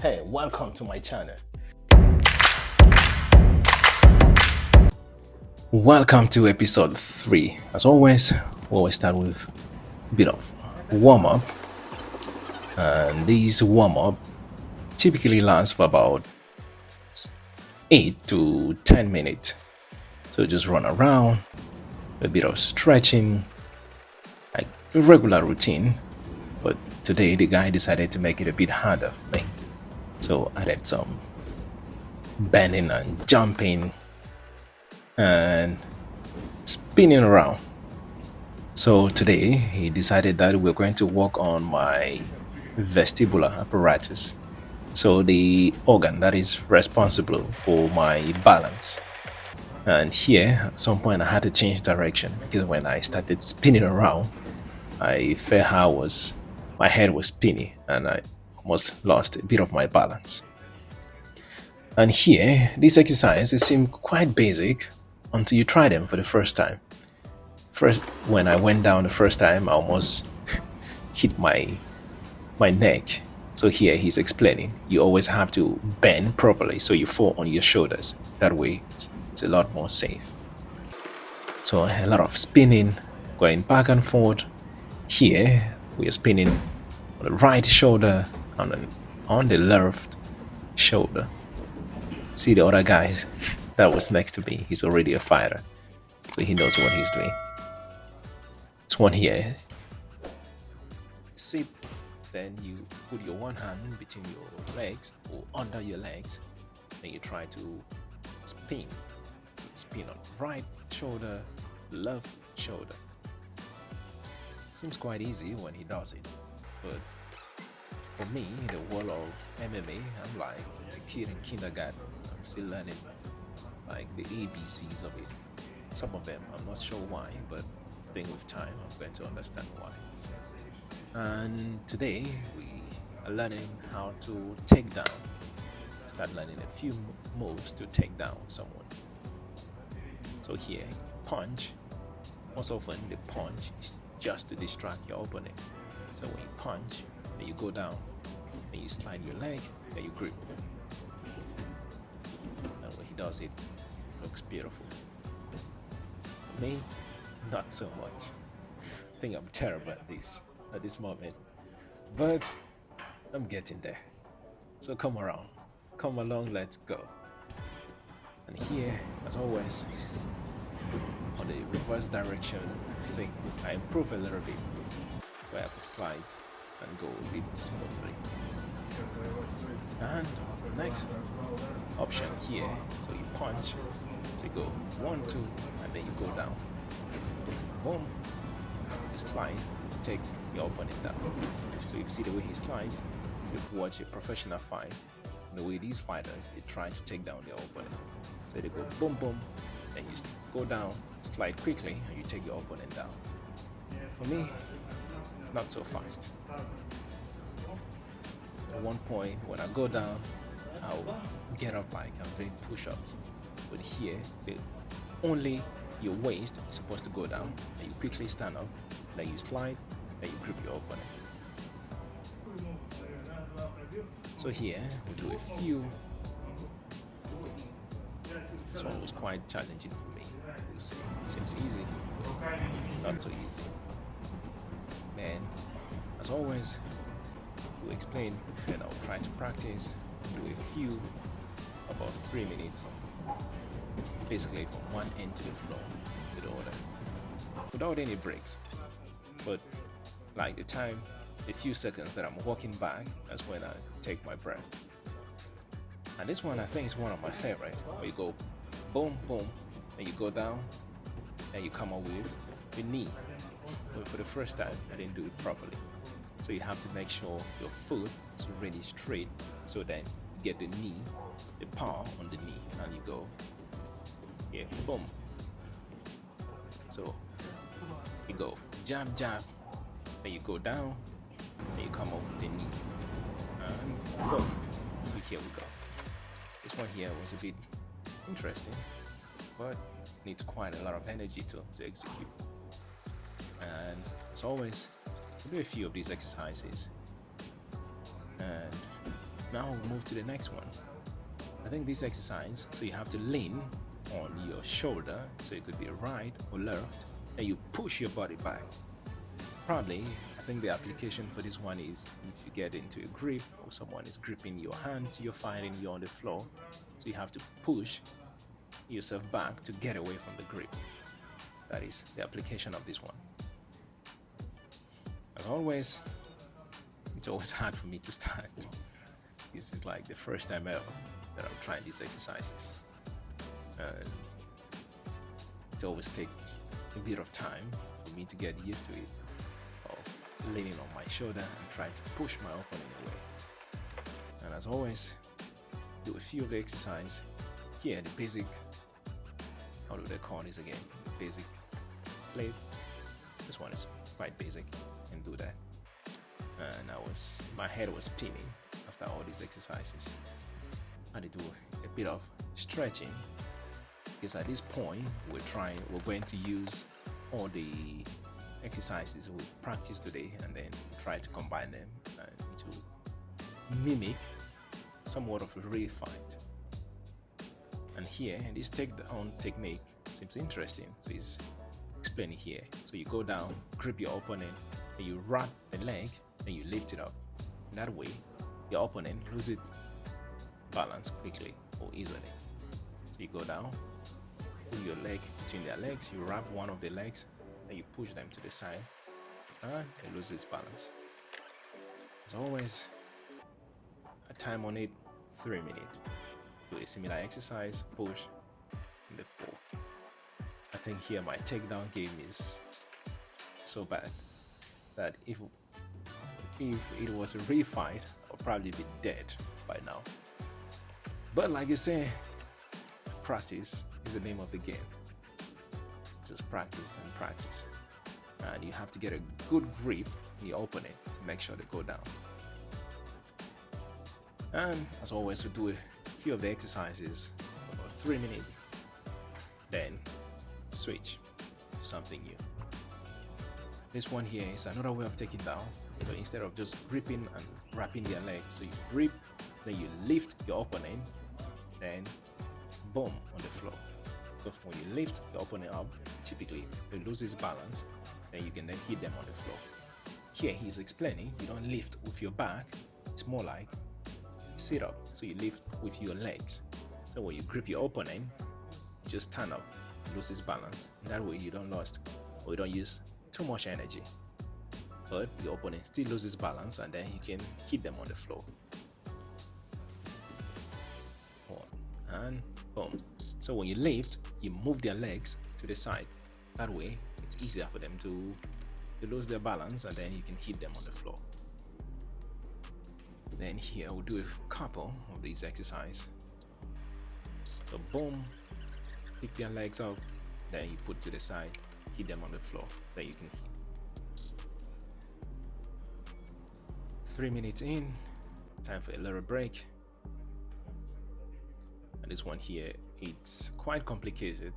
Hey, welcome to my channel. Welcome to episode 3. As always, we always start with a bit of warm-up. And this warm-up typically lasts for about 8 to 10 minutes. So just run around, a bit of stretching, like a regular routine. But today the guy decided to make it a bit harder for me. So I did some bending and jumping and spinning around. So today he decided that we're going to work on my vestibular apparatus. So the organ that is responsible for my balance. And here at some point I had to change direction because when I started spinning around, I felt how my head was spinning and I almost lost a bit of my balance. And here, these exercises seem quite basic until you try them for the first time. First, when I went down the first time, I almost hit my neck. So here he's explaining, you always have to bend properly so you fall on your shoulders. That way it's a lot more safe. So a lot of spinning, going back and forth. Here we are spinning on the right shoulder and on the left shoulder. See the other guy that was next to me, he's already a fighter, so he knows what he's doing. This one here, sit, then you put your one hand between your legs or under your legs, then you try to spin. Spin on right shoulder, left shoulder. Seems quite easy when he does it, but for me, in the world of MMA, I'm like a kid in kindergarten. I'm still learning like the ABCs of it. Some of them, I'm not sure why, but I think with time, I'm going to understand why. And today, we are learning how to take down. Start learning a few moves to take down someone. So here, punch. Most often, the punch is just to distract your opponent. So when you punch, then you go down, then you slide your leg, then you grip. And when he does it, looks beautiful. Me, not so much. I think I'm terrible at this moment. But I'm getting there. So come around. Come along, let's go. And here, as always, on the reverse direction thing, I improve a little bit where I could slide and go a bit smoothly. And next option here, so you punch, so you go 1, 2, and then you go down. Boom, you slide to take your opponent down. So you see the way he slides, you've watched a professional fight, the way these fighters, they try to take down their opponent. So they go boom, boom, then you go down, slide quickly, and you take your opponent down. For me, not so fast. At one point, when I go down, I'll get up like I'm doing push-ups. But here, only your waist is supposed to go down, and you quickly stand up, then you slide, then you grip your opponent. So here, we do a few. This one was quite challenging for me. It seems easy, but not so easy. And as always, we explain, then I'll try to practice, do a few, about 3 minutes, basically from one end to the floor to the other, without any breaks. But like a few seconds that I'm walking back, that's when I take my breath. And this one I think is one of my favorite, where you go boom, boom, and you go down, and you come up with the knee. But for the first time, I didn't do it properly. So you have to make sure your foot is really straight, so then you get the knee, the power on the knee, and you go, yeah, boom. So you go jab, jab, then you go down, then you come up with the knee, and boom. So here we go. This one here was a bit interesting, but needs quite a lot of energy to execute. And as always, we'll do a few of these exercises, and Now we'll move to the next one. I think this exercise, so you have to lean on your shoulder, so it could be right or left, and you push your body back. Probably, I think the application for this one is if you get into a grip or someone is gripping your hands, you're finding you're on the floor, so you have to push yourself back to get away from the grip. That is the application of this one. As always, it's always hard for me to start. This is like the first time ever that I'm trying these exercises. And it always takes a bit of time for me to get used to it, of leaning on my shoulder and trying to push my opponent away. And as always, do a few of the exercise. Here, the basic, how do they call this again? Basic plate. This one is quite basic, and do that. And my head was spinning after all these exercises. I had to do a bit of stretching, because at this point we're going to use all the exercises we've practiced today and then try to combine them to mimic somewhat of a real fight. And here, this takedown technique seems interesting, so it's explaining here. So you go down, grip your opponent, and you wrap the leg, and you lift it up. And that way, your opponent loses balance quickly or easily. So you go down, put your leg between their legs, you wrap one of the legs, and you push them to the side, and it loses balance. As always, a time on it, 3 minutes. Do a similar exercise, push, in the 4. I think here my takedown game is so bad that if it was a real fight, I'll probably be dead by now. But like you say, practice is the name of the game. Just practice and practice. And you have to get a good grip in your opponent to make sure they go down. And as always, we do a few of the exercises, about 3 minutes, then switch to something new. This one here is another way of taking down. So instead of just gripping and wrapping their legs, so you grip, then you lift your opponent, then boom on the floor. So when you lift your opponent up, typically they lose his balance, then you can then hit them on the floor. Here he's explaining you don't lift with your back, it's more like sit up, so you lift with your legs. So when you grip your opponent, you just stand up, lose his balance, and that way you don't use too much energy, but your opponent still loses balance, and then you can hit them on the floor. And boom. So when you lift, you move their legs to the side. That way it's easier for them to lose their balance, and then you can hit them on the floor. Then here we'll do a couple of these exercises. So boom, pick their legs up, then you put to the side, hit them on the floor, then you can hit. 3 minutes in, time for a little break. And this one here, it's quite complicated.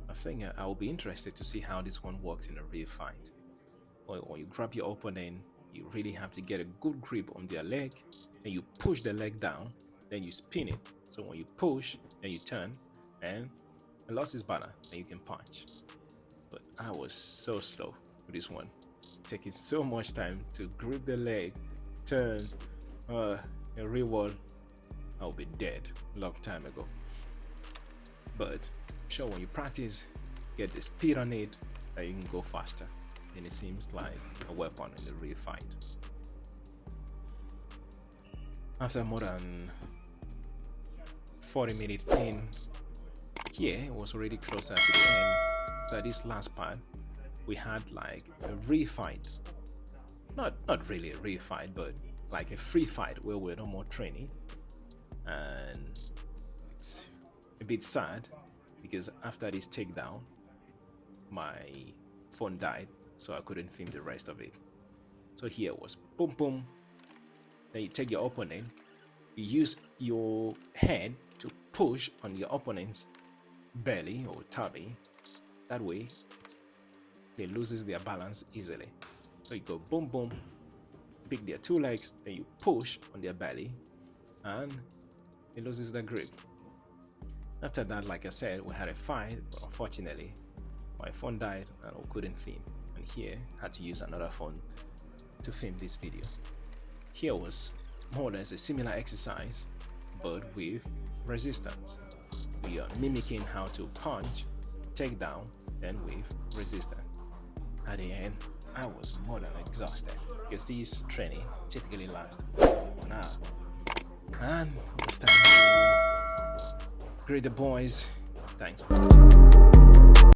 I think I will be interested to see how this one works in a real fight. When you grab your opponent, you really have to get a good grip on their leg, and you push the leg down, then you spin it. So when you push, then you turn, and it lost its balance, then you can punch. But I was so slow with this one, taking so much time to grip the leg, turn. In real world, I'll be dead a long time ago. But I'm sure when you practice, get the speed on it, that you can go faster, and it seems like a weapon in the real fight. After more than 40 minutes in, here it was already closer to the end. After this last part, we had like a real fight. Not really a real fight, but like a free fight where we're no more training. And it's a bit sad because after this takedown, my phone died, so I couldn't film the rest of it. So here was boom boom. Then you take your opponent, you use your head to push on your opponent's belly or tummy. That way they loses their balance easily. So you go boom boom, pick their 2 legs, then you push on their belly, and he loses the grip. After that, like I said, we had a fight, but unfortunately my phone died and I couldn't film, and here I had to use another phone to film this video. Here was more or less a similar exercise but with resistance. We are mimicking how to punch, take down, then with resistance. At the end, I was more than exhausted because this training typically lasts for 1 hour. And it was time to greet the boys. Thanks for watching.